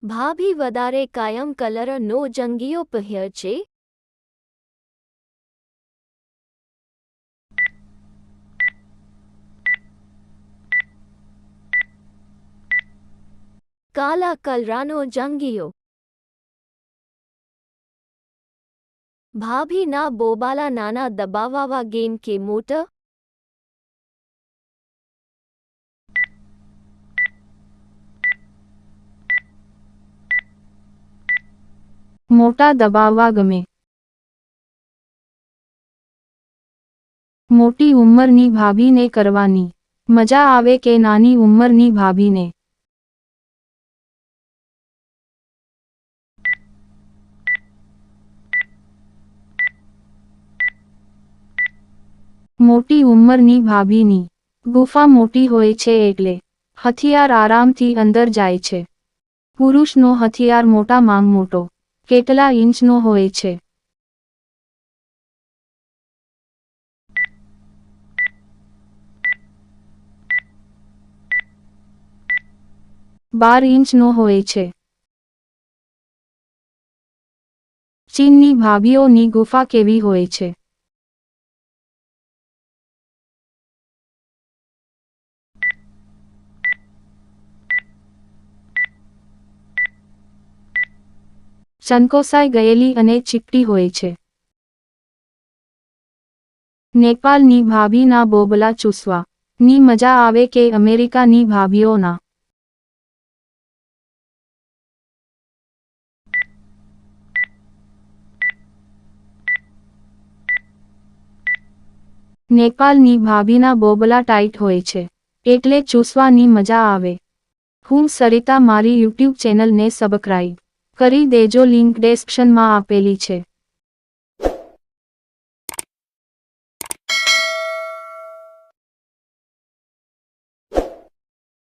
ભાભી વધારે કાયમ કલરનો જંગીયો પહેર્યો છે. કાલા કલરનો જંગીયો. ભાભીના બોબાલા નાના દબાવવા ગેમ કે મોટા? મોટા દબાવવા ગમે. મોટી ઉંમરની ભાભીને કરવાની મજા આવે કે નાની ઉંમરની ભાભીને? મોટી ઉંમરની ભાભીની ગુફા મોટી હોય છે એટલે હથિયાર આરામથી અંદર જાય છે. પુરુષનો હથિયાર મોટા માંગ મોટો કેટલા ઇંચનો હોય છે? 12 ઇંચનો હોય છે. ચીનની ભાભીઓની ગુફા કેવી હોય છે? સંકોચાઈ ગયેલી અને ચીકટી હોય છે. નેપાળની ભાભીના બોબલા ચૂસવા ની મજા આવે કે અમેરિકાની ભાભીઓના? નેપાળની ભાભીના બોબલા ટાઈટ હોય છે એટલે ચૂસવાની મજા આવે. હું સરિતા, મારી યુટ્યુબ ચેનલને સબસ્ક્રાઇબ કરી દેજો, લિંક ડિસ્ક્રિપ્શનમાં આપેલી છે.